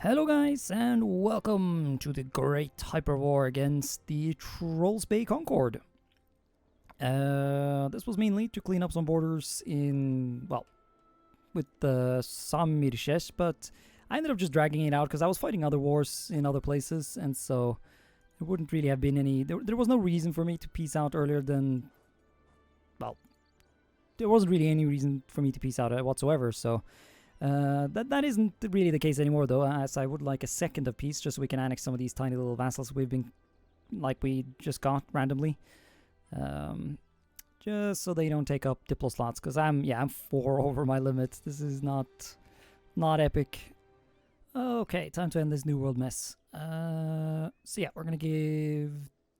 Hello guys and welcome to the great hyper war against the Trolls Bay Concord. This was mainly to clean up some borders with the Samirches, but I ended up just dragging it out because I was fighting other wars in other places, and so there wouldn't really have been any... There was no reason for me to peace out earlier than... Well, there wasn't really any reason for me to peace out whatsoever, so... That isn't really the case anymore, though, as I would like a second of peace, just so we can annex some of these tiny little vassals we just got randomly. Just so they don't take up Diplo slots, because I'm 4 over my limit. This is not epic. Okay, time to end this New World mess. So yeah, we're gonna give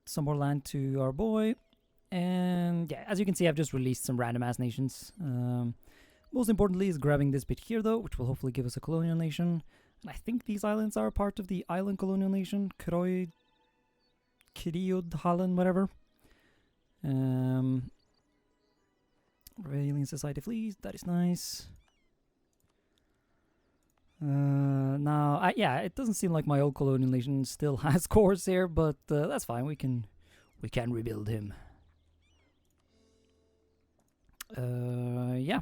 some more land to our boy. And yeah, as you can see, I've just released some random ass nations. Most importantly is grabbing this bit here, though, which will hopefully give us a colonial nation. And I think these islands are part of the island colonial nation. Kriod Hallen, whatever. Alien Society flees, that is nice. Now, yeah, it doesn't seem like my old colonial nation still has cores here, but that's fine. We can rebuild him. Yeah.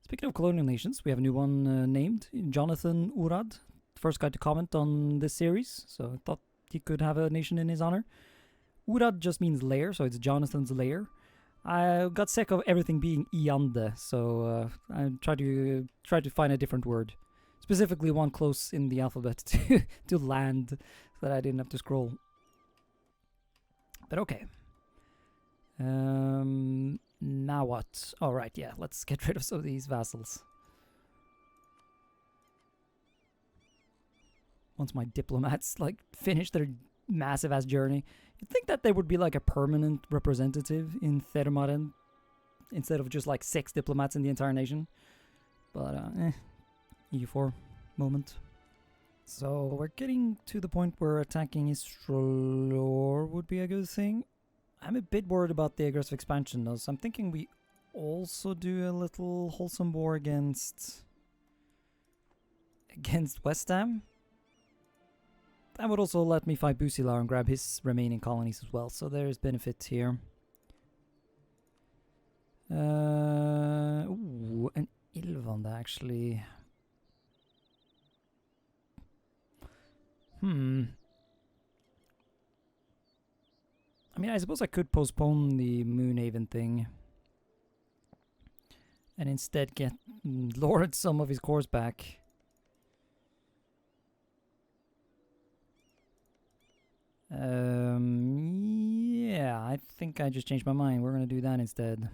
Speaking of colonial nations, we have a new one named Jonathan Urad, first guy to comment on this series, so I thought he could have a nation in his honor. Urad just means lair, so it's Jonathan's lair. I got sick of everything being Iande, so I tried to find a different word, specifically one close in the alphabet to land, so that I didn't have to scroll. But okay. Now what? Alright, yeah, let's get rid of some of these vassals. Once my diplomats, finish their massive-ass journey. You'd think that there would be, a permanent representative in Thermaren instead of just, 6 diplomats in the entire nation. But, EU4 moment. So, we're getting to the point where attacking Istrolor would be a good thing. I'm a bit worried about the aggressive expansion, though, so I'm thinking we also do a little wholesome war against West Ham. That would also let me fight Busilar and grab his remaining colonies as well, so there's benefit here. Ooh, an Ilvand, actually. I mean, I suppose I could postpone the Moonhaven thing and instead get Lord some of his cores back. Yeah, I think I just changed my mind. We're gonna do that instead.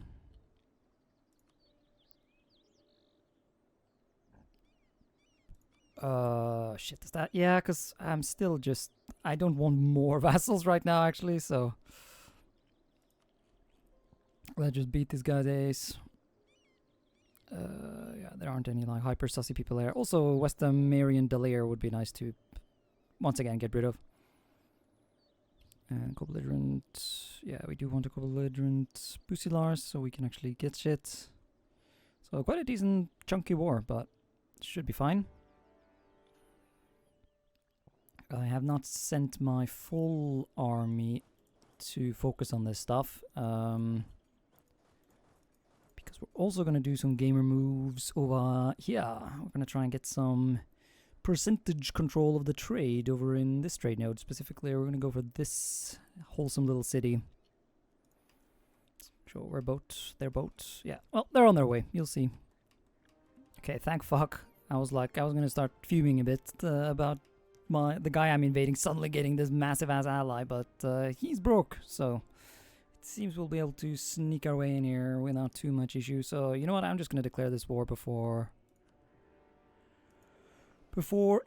Shit, is that? Yeah, because I'm still just... I don't want more vassals right now, actually, so... Let's just beat this guy's ace. Yeah, there aren't any, hyper sussy people there. Also, Western Marion Delaire would be nice to, once again, get rid of. And co-belligerent... Yeah, we do want a co-belligerent Busilars, so we can actually get shit. So, quite a decent, chunky war, but it should be fine. I have not sent my full army to focus on this stuff, because we're also going to do some gamer moves over here. We're going to try and get some percentage control of the trade over in this trade node. Specifically, we're going to go for this wholesome little city. Sure, we're boat. They're boat. Yeah, well, they're on their way. You'll see. Okay, thank fuck. I was going to start fuming a bit about the guy I'm invading suddenly getting this massive ass ally, but he's broke, so it seems we'll be able to sneak our way in here without too much issue. So you know what, I'm just gonna declare this war before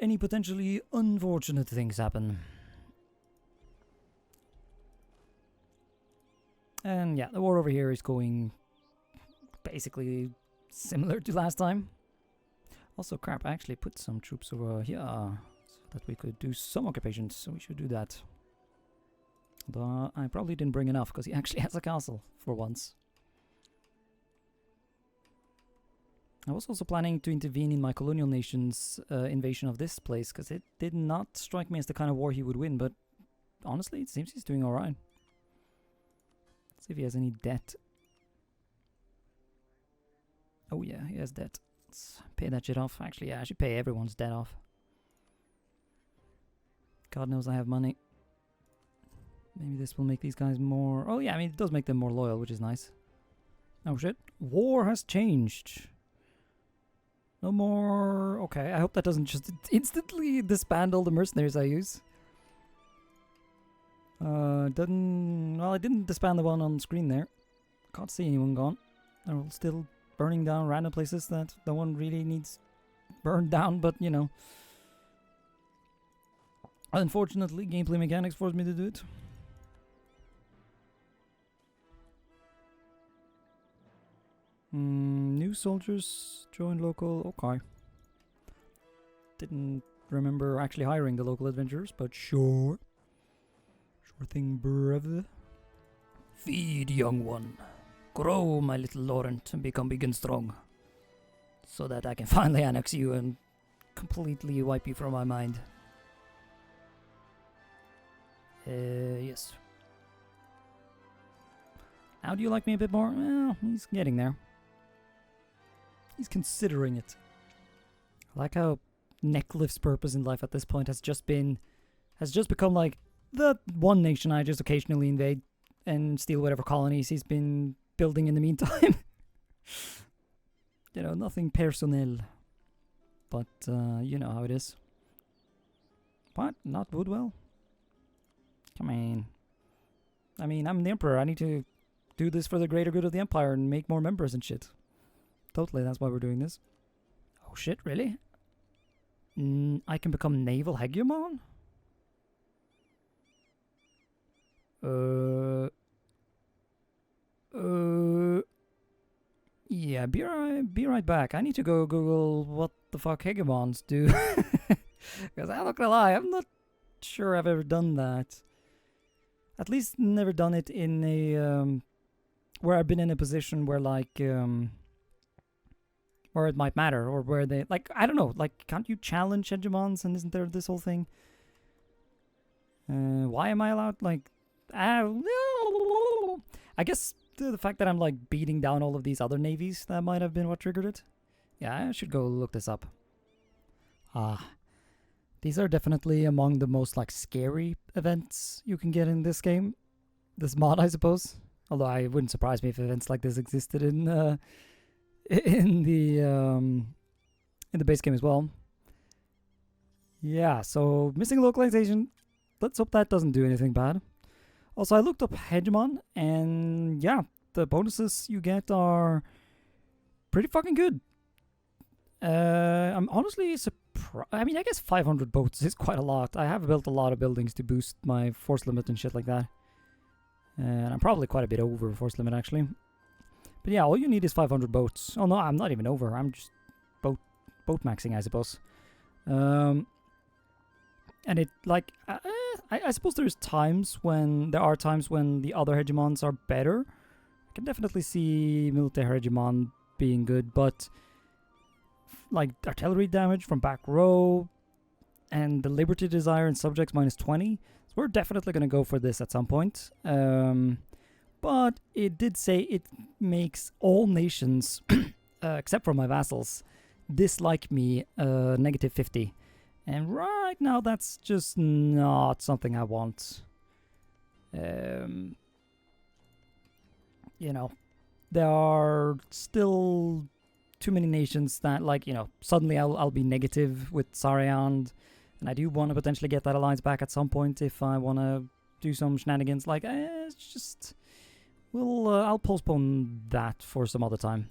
any potentially unfortunate things happen. And yeah, the war over here is going basically similar to last time. Also, crap, I actually put some troops over here that we could do some occupations, so we should do that. Though I probably didn't bring enough, because he actually has a castle, for once. I was also planning to intervene in my colonial nation's invasion of this place, because it did not strike me as the kind of war he would win, but honestly, it seems he's doing alright. Let's see if he has any debt. Oh yeah, he has debt. Let's pay that shit off. Actually, yeah, I should pay everyone's debt off. God knows I have money. Maybe this will make these guys more... Oh yeah, I mean, it does make them more loyal, which is nice. Oh shit. War has changed. No more... Okay, I hope that doesn't just instantly disband all the mercenaries I use. Doesn't... Well, I didn't disband the one on screen there. Can't see anyone gone. They're all still burning down random places that no one really needs burned down, but you know. Unfortunately, gameplay mechanics forced me to do it. New soldiers join local. Okay. Didn't remember actually hiring the local adventurers, but sure. Sure thing, brother. Feed, young one. Grow, my little Laurent, and become big and strong. So that I can finally annex you and completely wipe you from my mind. Yes. Now do you like me a bit more? Well, he's getting there. He's considering it. I like how Necklift's purpose in life at this point has just become like the one nation I just occasionally invade and steal whatever colonies he's been building in the meantime. You know, nothing personnel. But, you know how it is. What? Not Woodwell? Come on. I mean, I'm the Emperor. I need to do this for the greater good of the Empire and make more members and shit. Totally, that's why we're doing this. Oh shit, really? I can become naval hegemon? Yeah, be right back. I need to go Google what the fuck hegemons do. Because I'm not gonna lie, I'm not sure I've ever done that. At least never done it in a, where I've been in a position where like, where it might matter, or where they, like, I don't know, like, can't you challenge hegemons, and isn't there this whole thing? Why am I allowed, like, I guess the fact that I'm, like, beating down all of these other navies, that might have been what triggered it. Yeah, I should go look this up. These are definitely among the most, like, scary events you can get in this game. This mod, I suppose. Although it wouldn't surprise me if events like this existed in the base game as well. Yeah, so missing localization. Let's hope that doesn't do anything bad. Also, I looked up Hegemon, and yeah, the bonuses you get are pretty fucking good. I'm honestly surprised. I mean, I guess 500 boats is quite a lot. I have built a lot of buildings to boost my force limit and shit like that. And I'm probably quite a bit over force limit, actually. But yeah, all you need is 500 boats. Oh no, I'm not even over. I'm just boat maxing, I suppose. And it, like, I suppose there are times when the other hegemons are better. I can definitely see military hegemon being good, but like artillery damage from back row and the liberty desire and subjects -20. So we're definitely going to go for this at some point. But it did say it makes all nations, except for my vassals, dislike me -50. And right now, that's just not something I want. You know, there are still too many nations that, like, you know, suddenly I'll be negative with Sariand, and I do want to potentially get that alliance back at some point if I want to do some shenanigans. Like, it's just, I'll postpone that for some other time.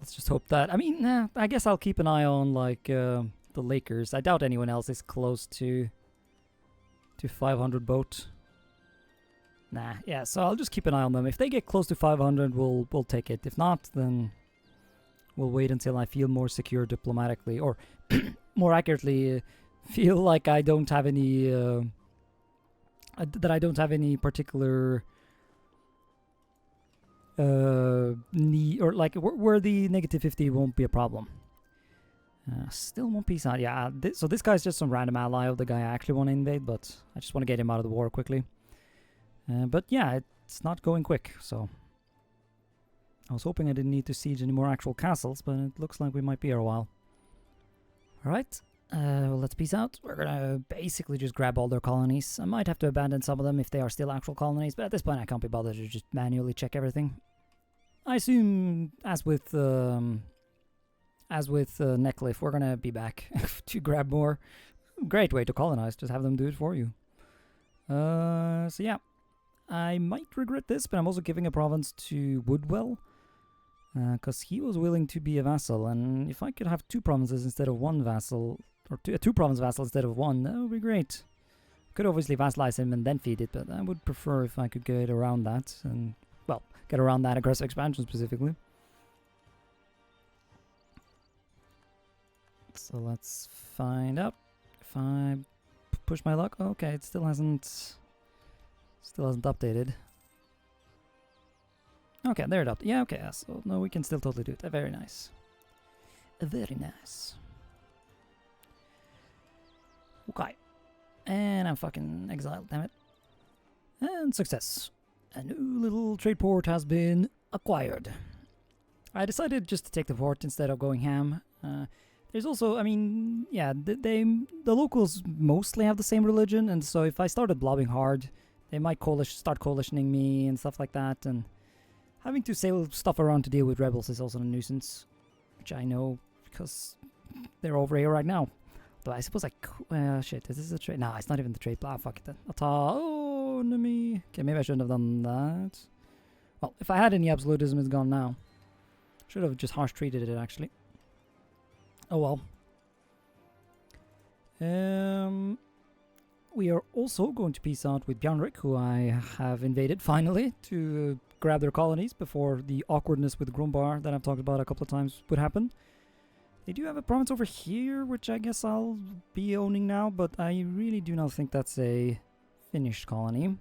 Let's just hope that, I mean, I guess I'll keep an eye on, like, the Lakers. I doubt anyone else is close to 500 boat. Nah, yeah, so I'll just keep an eye on them. If they get close to 500, we'll take it. If not, then we'll wait until I feel more secure diplomatically, or more accurately, feel like I don't have any, that I don't have any particular where the negative 50 won't be a problem. Still one piece out. Yeah, so this guy's just some random ally of the guy I actually want to invade, but I just want to get him out of the war quickly. But yeah, it's not going quick, so I was hoping I didn't need to siege any more actual castles, but it looks like we might be here a while. Alright, well, let's peace out. We're gonna basically just grab all their colonies. I might have to abandon some of them if they are still actual colonies, but at this point I can't be bothered to just manually check everything. I assume, as with Neckcliff, we're gonna be back to grab more. Great way to colonize, just have them do it for you. So yeah, I might regret this, but I'm also giving a province to Woodwell, because he was willing to be a vassal, and if I could have 2 provinces instead of 1 vassal, or 2 province vassal instead of 1, that would be great. Could obviously vassalize him and then feed it, but I would prefer if I could get around that, and, well, get around that aggressive expansion specifically. So let's find out if I push my luck. Okay, it still hasn't updated. Okay, there it up. Yeah, okay, so no, we can still totally do it. Very nice. Very nice. Okay. And I'm fucking exiled, damn it. And success. A new little trade port has been acquired. I decided just to take the port instead of going ham. There's also, I mean, yeah, the locals mostly have the same religion, and so if I started blobbing hard, they might start coalitioning me and stuff like that, and having to sail stuff around to deal with rebels is also a nuisance, which I know because they're over here right now. But I suppose shit, is this a trade? Nah, it's not even the trade. Blah, fuck it then. Autonomy. Okay, maybe I shouldn't have done that. Well, if I had any absolutism, it's gone now. Should have just harsh treated it, actually. Oh well. We are also going to peace out with Bjarnrik, who I have invaded finally to grab their colonies before the awkwardness with Grumbar that I've talked about a couple of times would happen. They do have a province over here, which I guess I'll be owning now, but I really do not think that's a finished colony.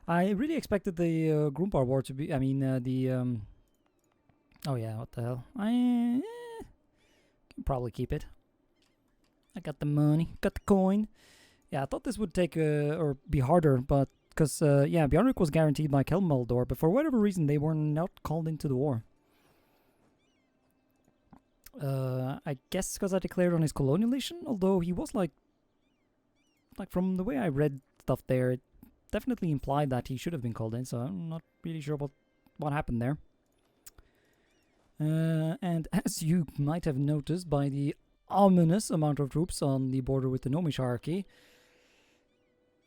I really expected the Grumbar War to be, oh yeah, what the hell. I can probably keep it. I got the money, got the coin. Yeah, I thought this would take, or be harder, but, because, yeah, Bjarnrik was guaranteed by Kelmeldor, but for whatever reason they were not called into the war. I guess because I declared on his colonialization, although he was like from the way I read stuff there, it definitely implied that he should have been called in, so I'm not really sure what happened there. And as you might have noticed by the ominous amount of troops on the border with the Nomish hierarchy,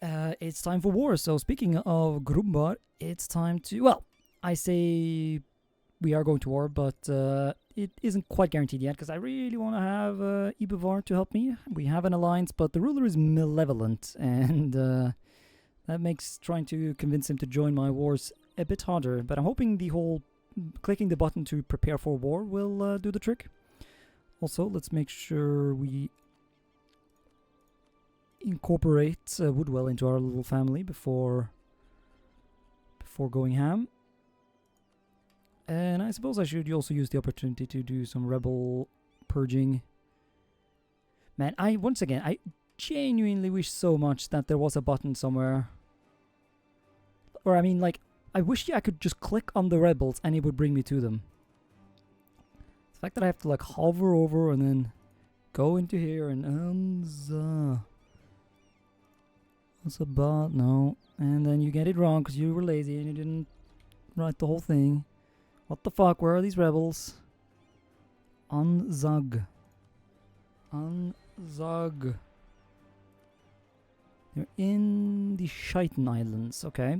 it's time for war. So speaking of Grumbar, it's time to, well, I say we are going to war, but it isn't quite guaranteed yet, because I really want to have Ibuvar to help me. We have an alliance, but the ruler is malevolent, and that makes trying to convince him to join my wars a bit harder. But I'm hoping the whole clicking the button to prepare for war will do the trick. Also, let's make sure we incorporate Woodwell into our little family before going ham. And I suppose I should also use the opportunity to do some rebel purging. Man, once again, I genuinely wish so much that there was a button somewhere. Or I mean, like, I wish I could just click on the rebels and it would bring me to them. The fact that I have to like hover over and then go into here and what's a bot? No. And then you get it wrong because you were lazy and you didn't write the whole thing. What the fuck? Where are these rebels? Unzug. They're in the Shaitan Islands. Okay.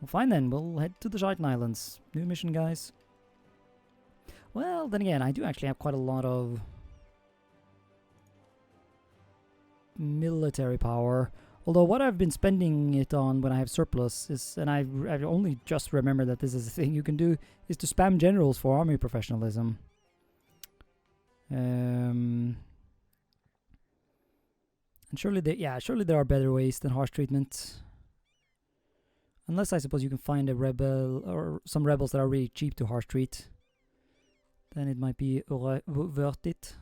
Well, fine then. We'll head to the Shaitan Islands. New mission, guys. Well, then again, I do actually have quite a lot of military power. Although what I've been spending it on when I have surplus is, and I've only just remembered that this is a thing you can do, is to spam generals for army professionalism. And surely there are better ways than harsh treatment. Unless I suppose you can find a rebel or some rebels that are really cheap to harsh treat. Then it might be worth it.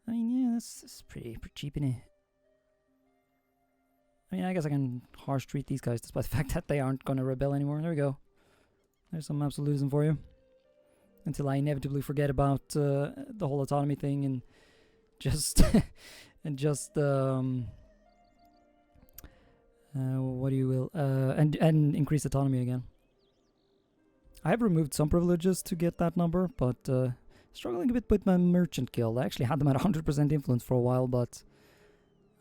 I mean, yeah, that's pretty cheap, isn't it? I mean, I guess I can harsh treat these guys despite the fact that they aren't going to rebel anymore. There we go. There's some absolutism for you. Until I inevitably forget about the whole autonomy thing and just what do you will and increase autonomy again. I have removed some privileges to get that number, but struggling a bit with my merchant guild. I actually had them at 100% influence for a while, but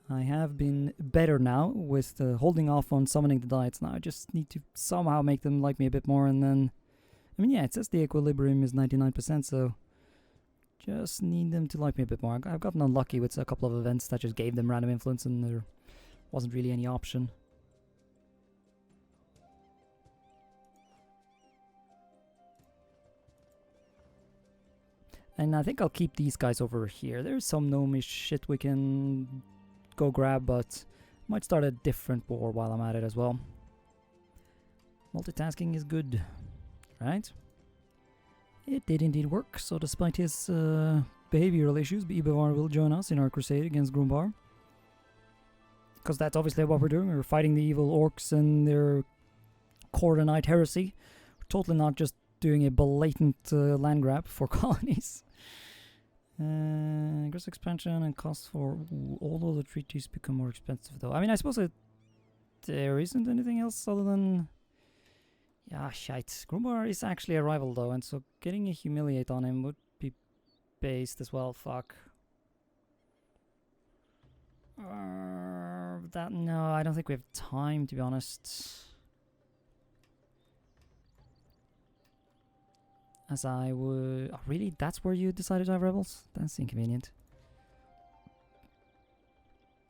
I have been better now with holding off on summoning the diets. Now I just need to somehow make them like me a bit more, and then I mean, yeah, it says the equilibrium is 99%, so just need them to like me a bit more. I've gotten unlucky with a couple of events that just gave them random influence, and there wasn't really any option. And I think I'll keep these guys over here. There's some gnomish shit we can go grab, but might start a different war while I'm at it as well. Multitasking is good, right? It did indeed work, so despite his behavioral issues, Eu4 will join us in our crusade against Grumbar. Because that's obviously what we're doing. We're fighting the evil orcs and their Coronite heresy. We're totally not just doing a blatant land grab for colonies. Aggressive expansion and cost for all of the treaties become more expensive though. I mean, I suppose there isn't anything else other than... Yeah, shite. Grumbar is actually a rival though, and so getting a humiliate on him would be based as well. Fuck. No, I don't think we have time, to be honest. As I would... Oh, really? That's where you decided to have rebels? That's inconvenient.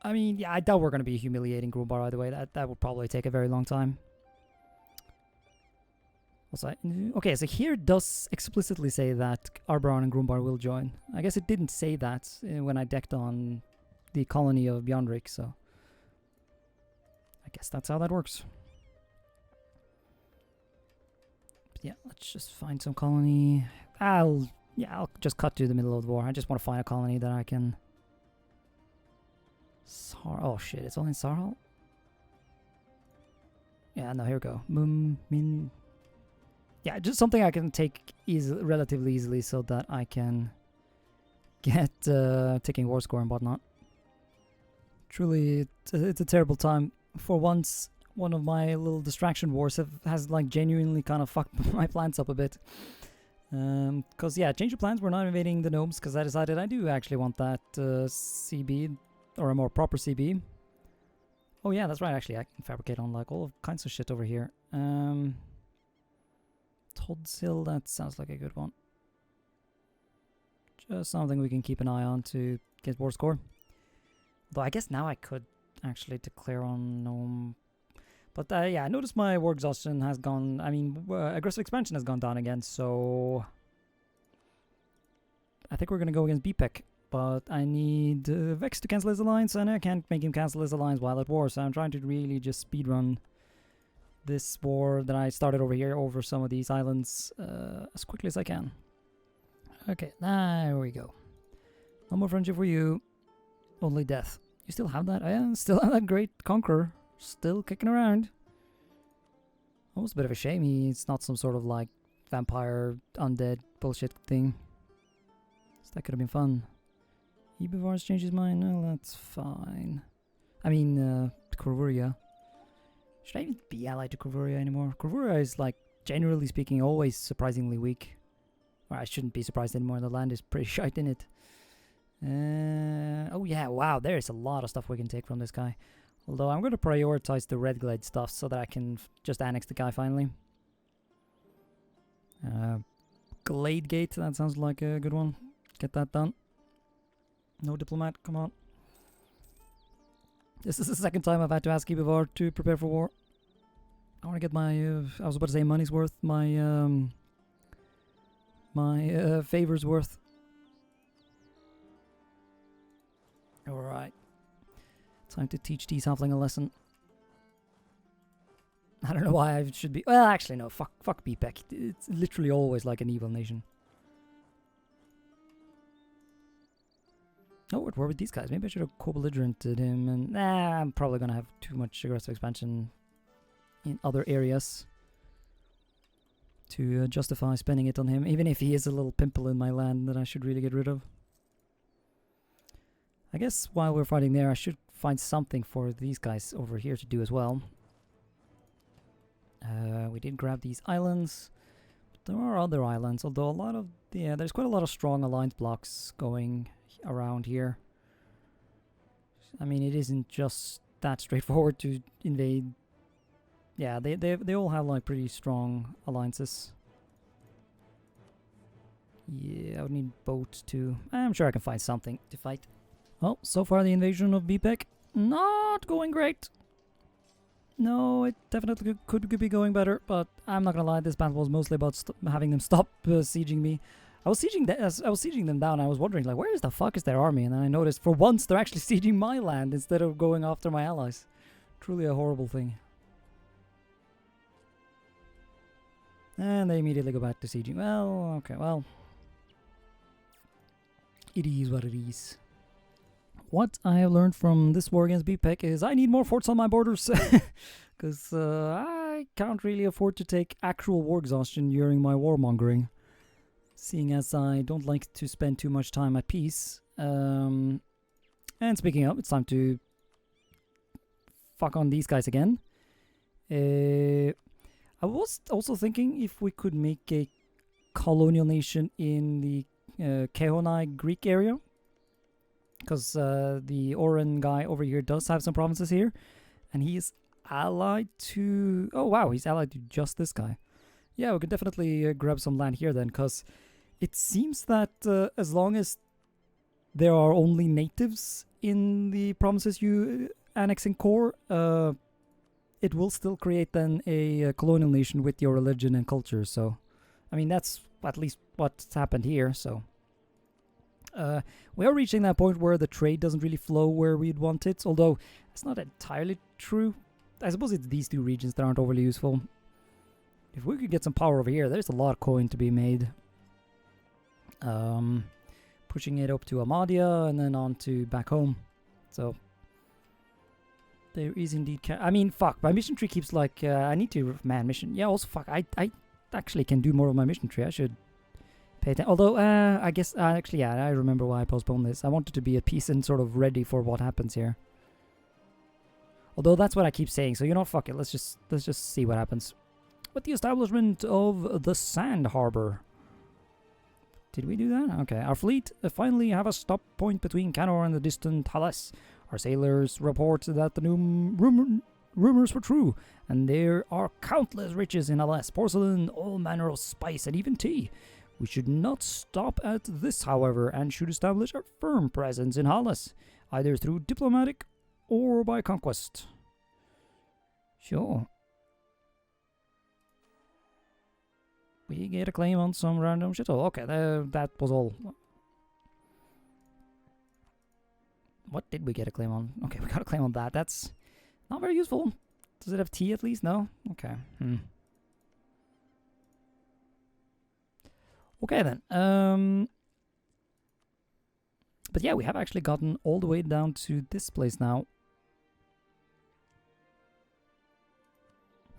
I mean, yeah, I doubt we're going to be humiliating Grumbar either way. That would probably take a very long time. Also, okay, so here does explicitly say that Arboran and Grumbar will join. I guess it didn't say that when I decked on the colony of Bjornrik, so... I guess that's how that works. Yeah, let's just find some colony. I'll just cut to the middle of the war. I just want to find a colony that I can... Oh shit, it's only in Sarhal? Yeah, no, here we go. Min... Yeah, just something I can take relatively easily so that I can get ticking war score and whatnot. Truly, it's a terrible time. For once, one of my little distraction wars has like genuinely kind of fucked my plans up a bit. Because yeah, change of plans, we're not invading the gnomes because I decided I do actually want that CB, or a more proper CB. Oh yeah, that's right, actually I can fabricate on like all kinds of shit over here. Toddsill, that sounds like a good one. Just something we can keep an eye on to get war score. Though I guess now I could actually declare on gnome. But yeah, I noticed my war exhaustion has gone... I mean, aggressive expansion has gone down again, so... I think we're going to go against BPEC. But I need Vex to cancel his alliance, and I can't make him cancel his alliance while at war, so I'm trying to really just speedrun this war that I started over here over some of these islands as quickly as I can. Okay, there we go. No more friendship for you. Only death. You still have that? Yeah, still have that great conqueror. Still kicking around. Almost a bit of a shame he's not some sort of like vampire, undead bullshit thing. So that could have been fun. Ebevar's changed his mind? No, that's fine. I mean, Corvuria. Should I even be allied to Corvuria anymore? Corvuria is, like, generally speaking, always surprisingly weak. Or I shouldn't be surprised anymore. The land is pretty shite in it. Oh yeah, wow, there's a lot of stuff we can take from this guy. Although I'm going to prioritize the Red Glade stuff so that I can just annex the guy finally. Glade Gate, that sounds like a good one. Get that done. No diplomat, come on. This is the second time I've had to ask Ebevar to prepare for war. I want to get my, I was about to say money's worth, my favors worth. Alright. Time to teach these halfling a lesson. I don't know why I should be... Well, actually, no. Fuck BPEC. It's literally always like an evil nation. Oh, what were with these guys? Maybe I should have co-belligerented him. And nah, I'm probably going to have too much aggressive expansion in other areas to justify spending it on him. Even if he is a little pimple in my land that I should really get rid of. I guess while we're fighting there, I should find something for these guys over here to do as well. We did grab these islands. But there are other islands, although a lot of... Yeah, there's quite a lot of strong alliance blocks going around here. I mean, it isn't just that straightforward to invade. Yeah, they all have like pretty strong alliances. Yeah, I would need boats too. I'm sure I can find something to fight. Well, so far the invasion of BPEC not going great. No, it definitely could be going better, but I'm not gonna lie, this battle was mostly about having them stop sieging me. I was sieging them down. I was wondering, like, where the fuck is their army? And then I noticed, for once, they're actually sieging my land instead of going after my allies. Truly a horrible thing. And they immediately go back to sieging. Well, okay, well. It is what it is. What I have learned from this war against BPEC is I need more forts on my borders. Because I can't really afford to take actual war exhaustion during my warmongering. Seeing as I don't like to spend too much time at peace. And speaking of, it's time to fuck on these guys again. I was also thinking if we could make a colonial nation in the Kehonai Greek area. Because the Oren guy over here does have some provinces here. And he is allied to... Oh wow, he's allied to just this guy. Yeah, we could definitely grab some land here then, because it seems that as long as there are only natives in the provinces you annex in core, it will still create then a colonial nation with your religion and culture. So, I mean, that's at least what's happened here, so... we are reaching that point where the trade doesn't really flow where we'd want it, although it's not entirely true. I suppose it's these two regions that aren't overly useful. If we could get some power over here, there's a lot of coin to be made. Pushing it up to Amadia and then on to back home. So, there is indeed... I mean, fuck, my mission tree keeps like... I need to... Man, mission... Yeah, also, fuck, I actually can do more of my mission tree. I should... Although, I guess, actually, yeah, I remember why I postponed this. I wanted to be at peace and sort of ready for what happens here. Although that's what I keep saying, so you know, fuck it, let's just see what happens. With the establishment of the Sand Harbor. Did we do that? Okay, our fleet finally have a stop point between Canor and the distant Halles. Our sailors report that the new rumors were true, and there are countless riches in Halles, porcelain, all manner of spice, and even tea. We should not stop at this, however, and should establish a firm presence in Halles, either through diplomatic or by conquest. Sure. We get a claim on some random shit. Oh, okay, that was all. What did we get a claim on? Okay, we got a claim on that. That's not very useful. Does it have tea at least? No? Okay. Okay then. But yeah, we have actually gotten all the way down to this place now.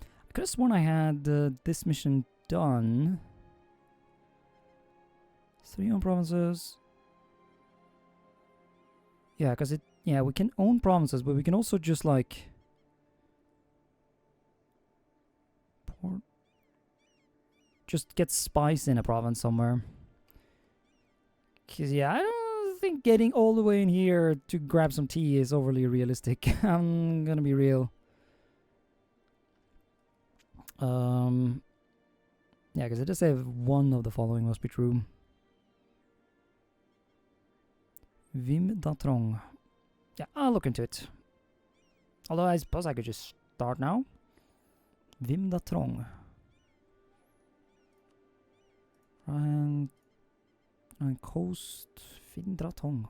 I could have sworn I had this mission done. 3 own provinces. Yeah, because it... Yeah, we can own provinces, but we can also just like... Just get spice in a province somewhere. Because, yeah, I don't think getting all the way in here to grab some tea is overly realistic. I'm gonna be real. Yeah, because it does say one of the following must be true. Vim Datrong. Yeah, I'll look into it. Although I suppose I could just start now. Vim Datrong. And coast Vindratong.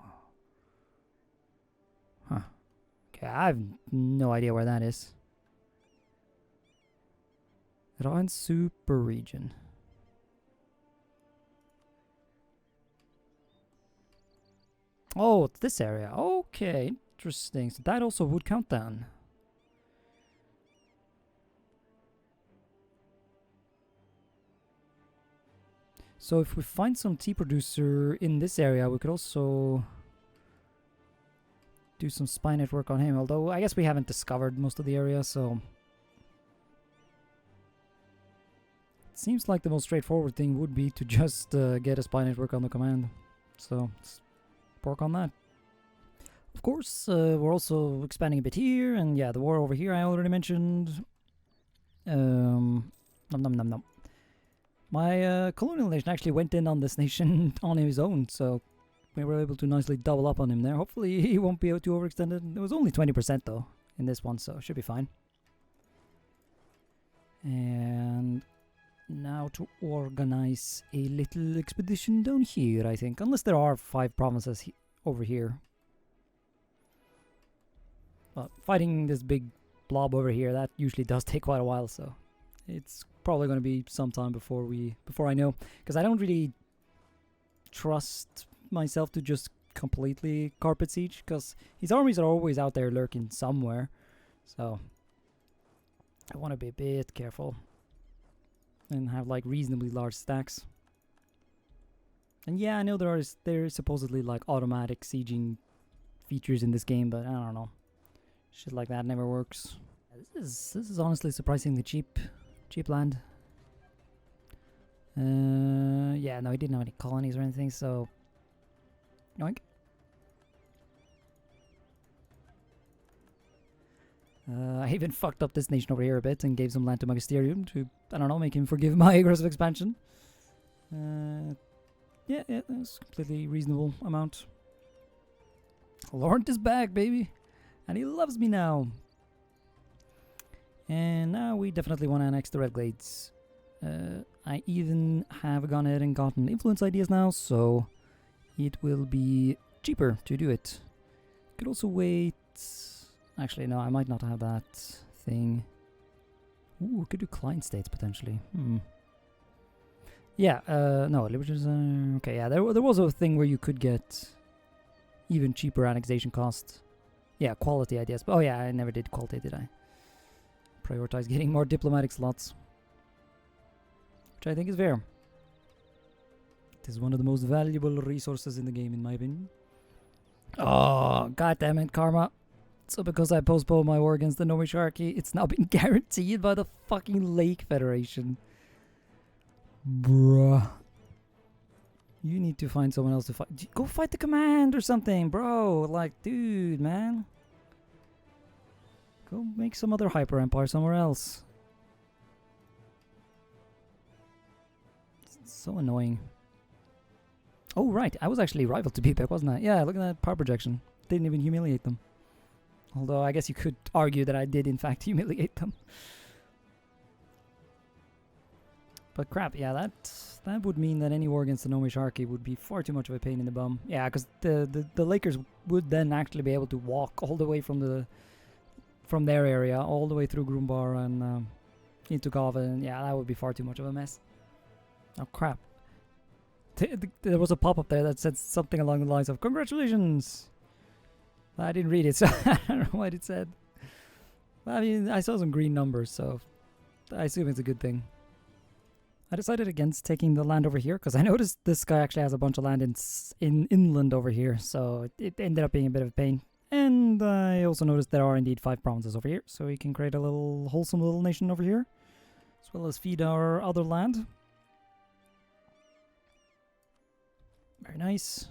Huh. Okay, I have no idea where that is. Rhine super region. Oh, it's this area. Okay, interesting. So that also would count down. So if we find some tea producer in this area, we could also do some spy network on him. Although I guess we haven't discovered most of the area, so it seems like the most straightforward thing would be to just get a spy network on the command. So let's work on that. Of course, we're also expanding a bit here, and yeah, the war over here I already mentioned. Nom nom nom nom. My colonial nation actually went in on this nation on his own, so we were able to nicely double up on him there. Hopefully he won't be too overextended. It was only 20% though in this one, so it should be fine. And now to organize a little expedition down here, I think. Unless there are 5 provinces over here. But fighting this big blob over here, that usually does take quite a while, so it's probably going to be some time before I know, because I don't really trust myself to just completely carpet siege, because his armies are always out there lurking somewhere, so I want to be a bit careful and have like reasonably large stacks. And yeah, I know there is supposedly like automatic sieging features in this game, but I don't know, shit like that never works. This is honestly surprisingly cheap land. Yeah, no, he didn't have any colonies or anything, so yoink. I even fucked up this nation over here a bit and gave some land to Magisterium to, I don't know, make him forgive my aggressive expansion. Yeah, that's a completely reasonable amount. Laurent is back, baby, and he loves me now. And now we definitely want to annex the Red Glades. I even have gone ahead and gotten influence ideas now, so it will be cheaper to do it. Could also wait. Actually, no, I might not have that thing. Ooh, could do client states potentially. Yeah, no, liberties. Okay, yeah, there was a thing where you could get even cheaper annexation cost. Yeah, quality ideas. Oh yeah, I never did quality, did I? Prioritize getting more diplomatic slots, which I think is fair. It is one of the most valuable resources in the game, in my opinion. Oh, god damn it, karma. So because I postponed my war against the Nomisharchy, it's now been guaranteed by the fucking Lake Federation. Bruh. You need to find someone else to fight. Go fight the command or something, bro. Like, dude, man. Go make some other hyper empire somewhere else. It's so annoying. Oh, right. I was actually rival to BPEC, wasn't I? Yeah, look at that power projection. Didn't even humiliate them. Although I guess you could argue that I did in fact humiliate them. But crap, yeah, that would mean that any war against the Nomisharchy would be far too much of a pain in the bum. Yeah, because the Lakers would then actually be able to walk all the way from their area, all the way through Grumbar and into Gava, and yeah, that would be far too much of a mess. Oh crap. There was a pop-up there that said something along the lines of, "Congratulations!" I didn't read it, so I don't know what it said. I mean, I saw some green numbers, so I assume it's a good thing. I decided against taking the land over here, because I noticed this guy actually has a bunch of land in inland over here, so it ended up being a bit of a pain. And I also noticed there are indeed 5 provinces over here, so we can create a little wholesome little nation over here, as well as feed our other land. Very nice.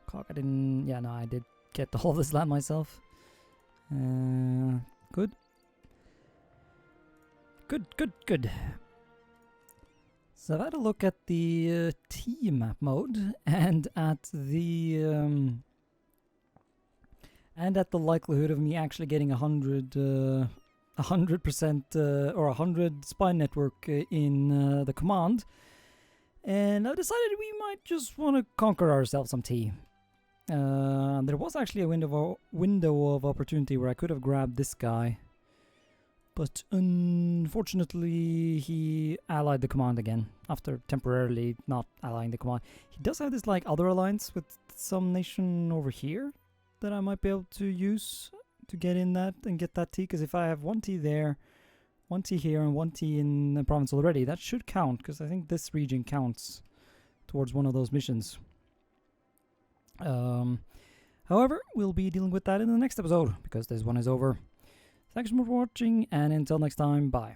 Cock, I didn't... Yeah, no, I did get all this land myself. Good. Good. So I've had a look at the T map mode and at the likelihood of me actually getting 100% or 100 spy network in the command, and I've decided we might just want to conquer ourselves some T. There was actually a window of opportunity where I could have grabbed this guy, But unfortunately, he allied the command again after temporarily not allying the command. He does have this like other alliance with some nation over here that I might be able to use to get in that and get that T. Because if I have 1 T there, 1 T here, and 1 T in the province already, that should count. Because I think this region counts towards one of those missions. However, we'll be dealing with that in the next episode because this one is over. Thanks so much for watching, and until next time, bye.